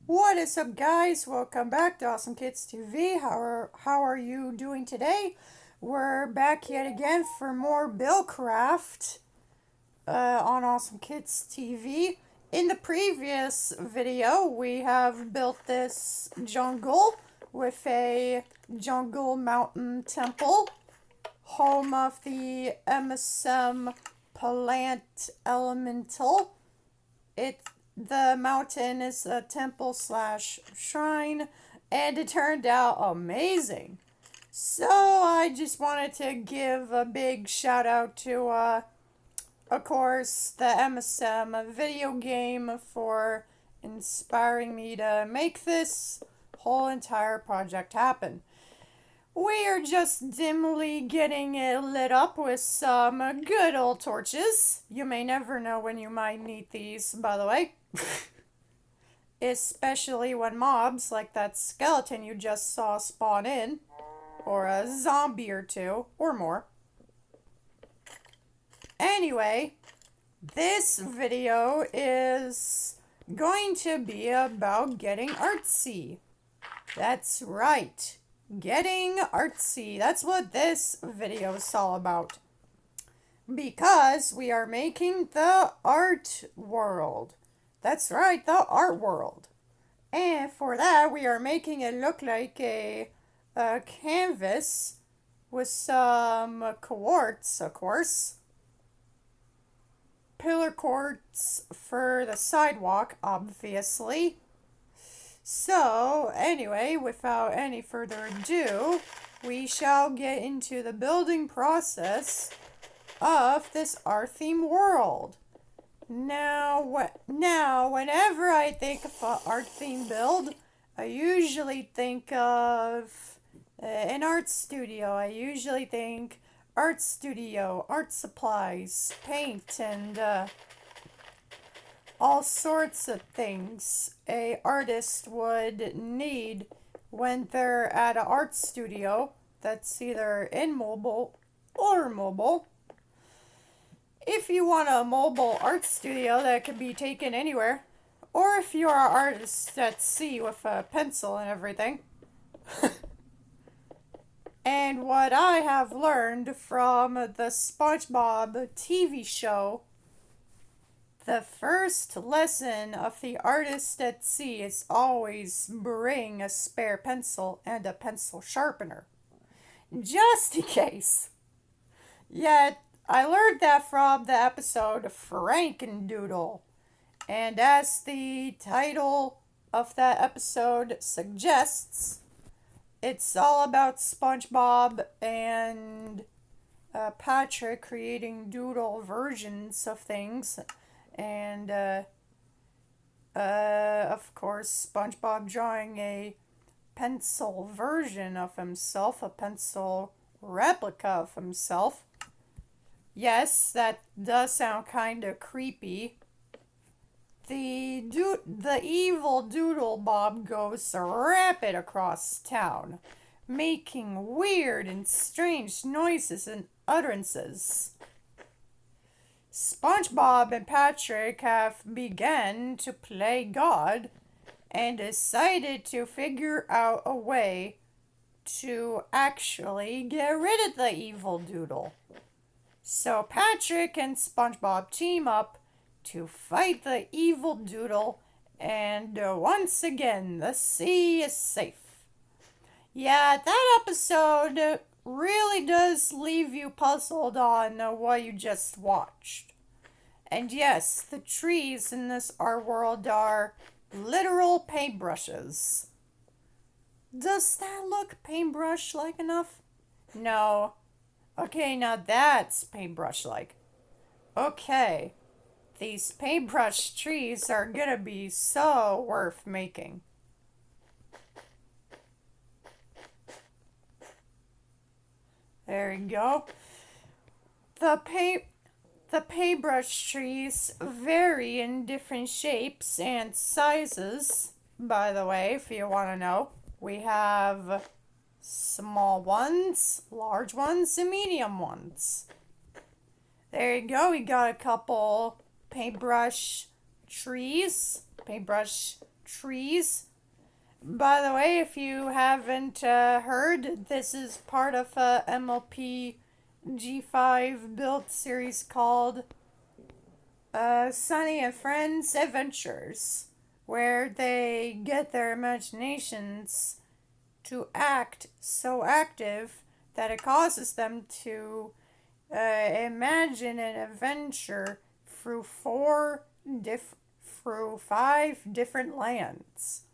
What is up, guys? Welcome back to Awesome Kids TV. How are you doing today? We're back yet again for more buildcraft on Awesome Kids TV. In the previous video, we have built this jungle with a jungle mountain temple, home of the MSM plant elemental. The mountain is a temple slash shrine, and it turned out amazing. So I just wanted to give a big shout out to, of course, the MSM video game for inspiring me to make this whole entire project happen. We are just dimly getting it lit up with some good old torches. You may never know when you might need these, by the way. Especially when mobs like that skeleton you just saw spawn in, or a zombie or two, or more. Anyway, this video is going to be about getting artsy. That's right, getting artsy. That's what this video is all about. Because we are making the art world. That's right, the art world. And for that, we are making it look like a canvas with some quartz, of course. Pillar quartz for the sidewalk, obviously. So, anyway, without any further ado, we shall get into the building process of this art-themed world. Now, whenever I think of an art-themed build, I usually think of an art studio. I usually think art studio, art supplies, paint, and all sorts of things a artist would need when they're at an art studio that's either immobile or mobile. If you want a mobile art studio that can be taken anywhere, or if you're an artist at sea with a pencil and everything. And what I have learned from the SpongeBob TV show, the first lesson of the artist at sea is always bring a spare pencil and a pencil sharpener. Just in case. Yet, I learned that from the episode Frankendoodle. And as the title of that episode suggests, it's all about SpongeBob and Patrick creating doodle versions of things. And, of course, SpongeBob drawing a pencil version of himself, a pencil replica of himself. Yes, that does sound kind of creepy. The evil Doodle Bob goes rapid across town, making weird and strange noises and utterances. SpongeBob and Patrick have begun to play God and decided to figure out a way to actually get rid of the evil Doodle. So Patrick and SpongeBob team up to fight the evil Doodle, and once again, the sea is safe. Yeah, that episode really does leave you puzzled on what you just watched. And yes, the trees in this art world are literal paintbrushes. Does that look paintbrush-like enough? No. Okay, now that's paintbrush-like. Okay, these paintbrush trees are gonna be so worth making. There you go. The paintbrush trees vary in different shapes and sizes. By the way, if you want to know, we have small ones, large ones, and medium ones. There you go. We got a couple paintbrush trees trees. By the way, if you haven't heard, this is part of a MLP G5 build series called Sunny and Friends Adventures, where they get their imaginations to act so active that it causes them to imagine an adventure through through 5 different lands.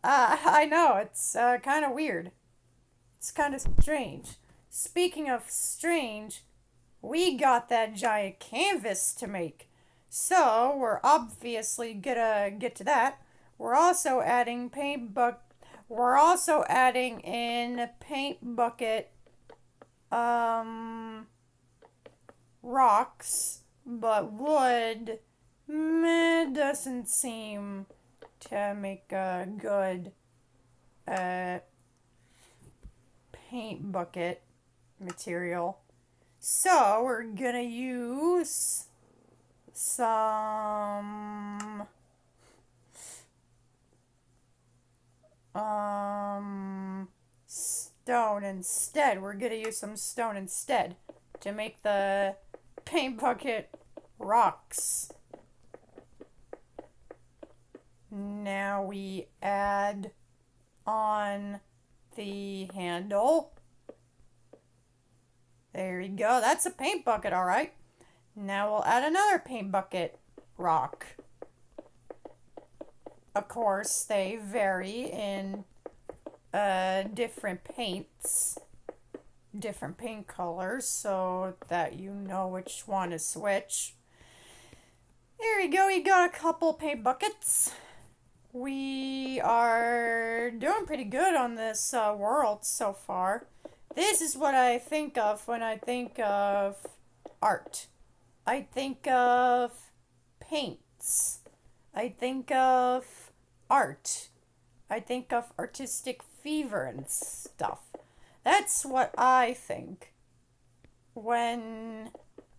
I know, it's kind of weird. It's kind of strange. Speaking of strange, we got that giant canvas to make. So, we're obviously gonna get to that. We're also adding in paint bucket rocks, but wood doesn't seem to make a good paint bucket material. So we're gonna use some stone instead. We're gonna use some stone instead to make the paint bucket rocks. Now we add on the handle. There you go. That's a paint bucket, all right. Now we'll add another paint bucket rock. Of course, they vary in different paints, different paint colors, so that you know which one is which. There you go. We got a couple paint buckets. We are doing pretty good on this world so far. This is what I think of when I think of art. I think of paints. I think of art. I think of artistic fever and stuff. That's what I think when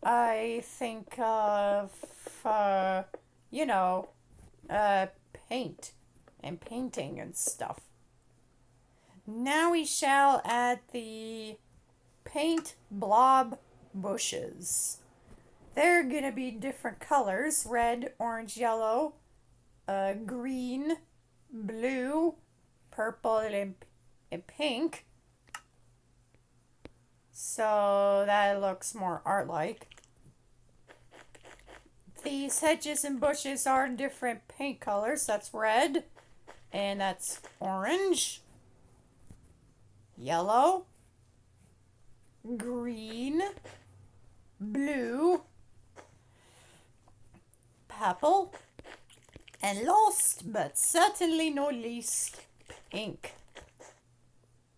I think of, paint and painting and stuff. Now we shall add the paint blob bushes. They're gonna be different colors: red, orange, yellow, green, blue, purple, and pink. So that looks more art-like. These hedges and bushes are different paint colors. That's red, and that's orange, yellow, green, blue, purple, and last but certainly not least, pink.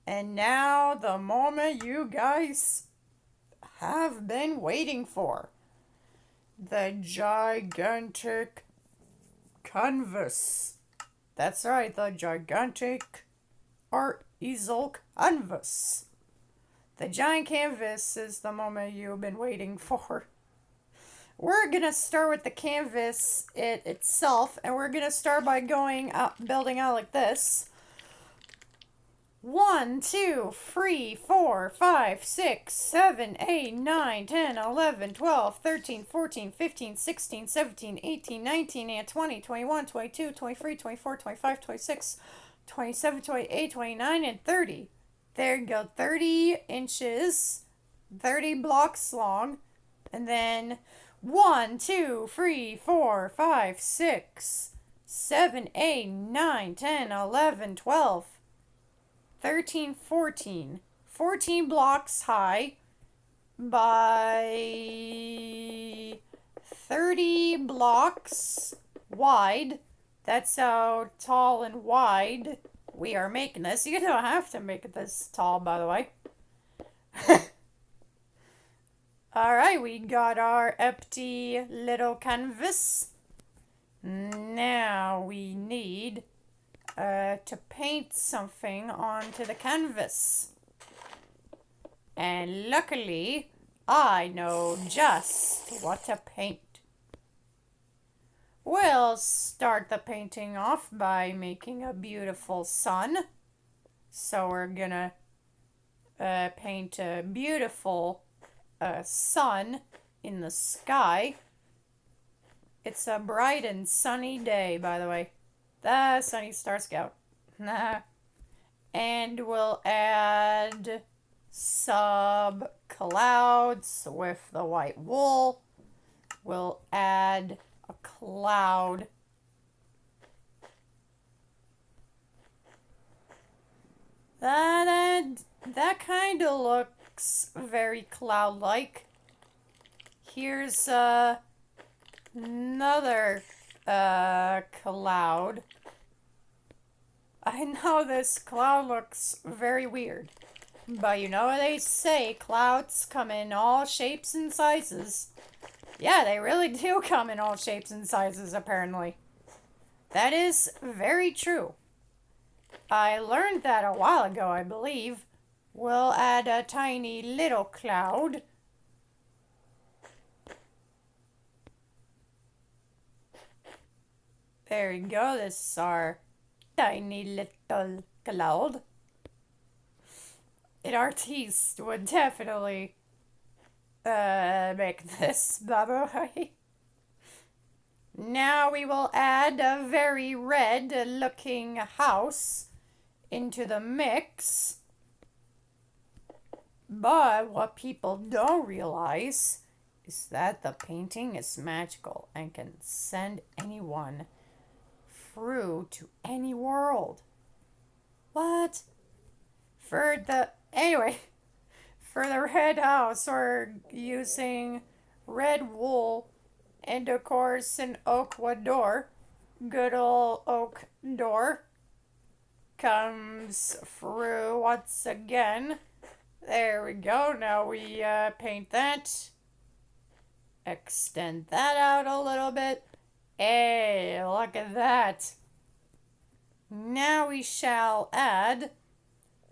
And now the moment you guys have been waiting for. The gigantic canvas. That's right, the gigantic art easel canvas. The giant canvas is the moment you've been waiting for. We're gonna start with the canvas itself, and we're gonna start by building out like this. 1, 2, 3, 4, 5, 6, 7, 8, 9, 10, 11, 12, 13, 14, 15, 16, 17, 18, 19, and 20, 21, 22, 23, 24, 25, 26, 27, 28, 29, and 30. There you go, 30 inches, 30 blocks long, and then 1, 2, 3, 4, 5, 6, 7, 8, 9, 10, 11, 12, 13, 14. 14 blocks high by 30 blocks wide. That's how tall and wide we are making this. You don't have to make it this tall, by the way. Alright, we got our empty little canvas. Now we need to paint something onto the canvas. And luckily, I know just what to paint. We'll start the painting off by making a beautiful sun. So we're gonna paint a beautiful sun in the sky. It's a bright and sunny day, by the way. The Sunny Star Scout. And we'll add some clouds with the white wool. We'll add a cloud. That kind of looks very cloud-like. Here's another cloud. I know this cloud looks very weird, but you know what they say, clouds come in all shapes and sizes. Yeah, they really do come in all shapes and sizes, apparently. That is very true. I learned that a while ago, I believe. We'll add a tiny little cloud. There we go, this is our tiny little cloud. An artiste would definitely make this, by the way. Now we will add a very red looking house into the mix. But what people don't realize is that the painting is magical and can send anyone through to any world. What? For the red house, we're using red wool and of course an oak wood door. Good old oak door comes through once again. There we go. Now we paint that. Extend that out a little bit. Hey, look at that. Now we shall add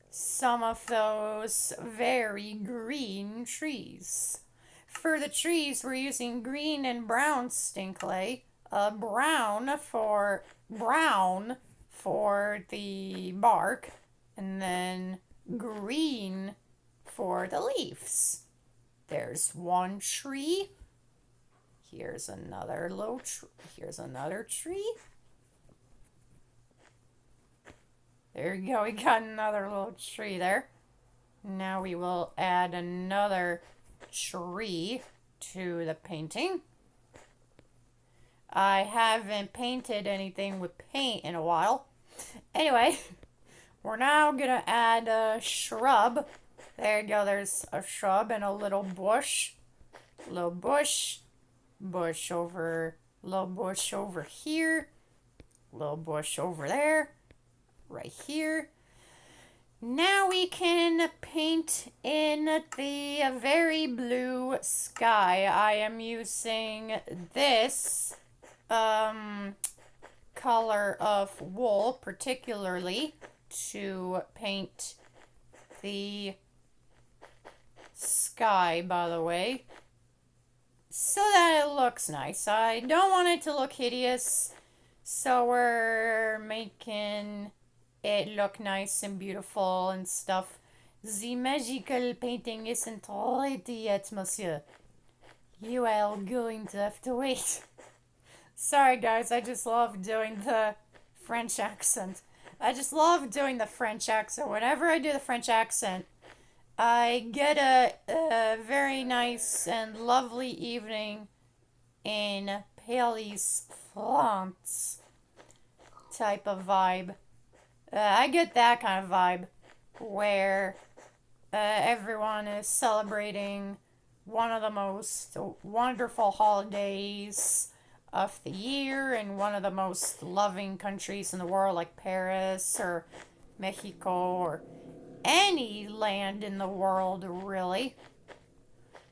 some of those very green trees. For the trees, we're using green and brown stink clay. Brown for the bark, and then green for the leaves. There's one tree. Here's another here's another tree. There you go, we got another little tree there. Now we will add another tree to the painting. I haven't painted anything with paint in a while. Anyway, we're now gonna add a shrub. There you go, there's a shrub and a little bush. Little bush. Bush over, little bush over here. Little bush over there. Right here. Now we can paint in the very blue sky. I am using this color of wool particularly to paint the sky, by the way, so that it looks nice. I don't want it to look hideous, so we're making it look nice and beautiful and stuff. The magical painting isn't ready yet, monsieur. You are going to have to wait. Sorry guys, I just love doing the French accent. I just love doing the French accent. Whenever I do the French accent, I get a very nice and lovely evening in Paris, France type of vibe. I get that kind of vibe where everyone is celebrating one of the most wonderful holidays of the year in one of the most loving countries in the world, like Paris or Mexico or any land in the world, really.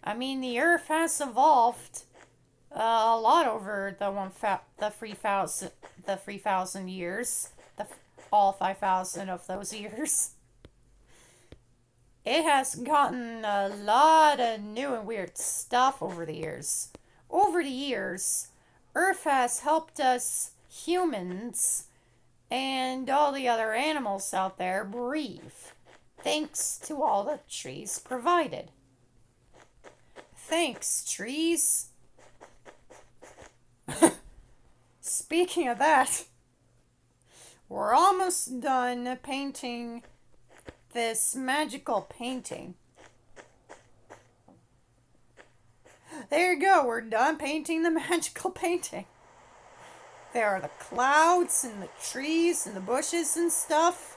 I mean, the Earth has evolved a lot over the 3,000 years, all 5,000 of those years. It has gotten a lot of new and weird stuff over the years. Over the years, Earth has helped us humans and all the other animals out there breathe, thanks to all the trees provided. Thanks, trees. Speaking of that, we're almost done painting this magical painting. There you go, we're done painting the magical painting. There are the clouds and the trees and the bushes and stuff.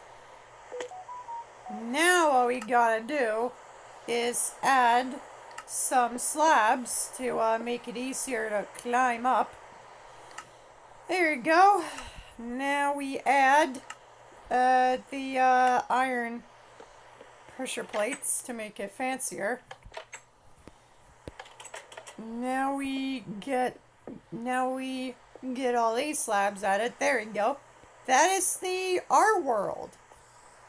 Now all we gotta do is add some slabs to make it easier to climb up. There you go. Now we add the iron pressure plates to make it fancier. Now we get all these slabs added. There you go. That is our world.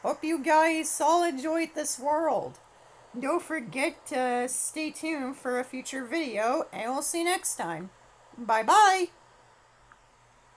Hope you guys all enjoyed this world. Don't forget to stay tuned for a future video, and we'll see you next time. Bye bye.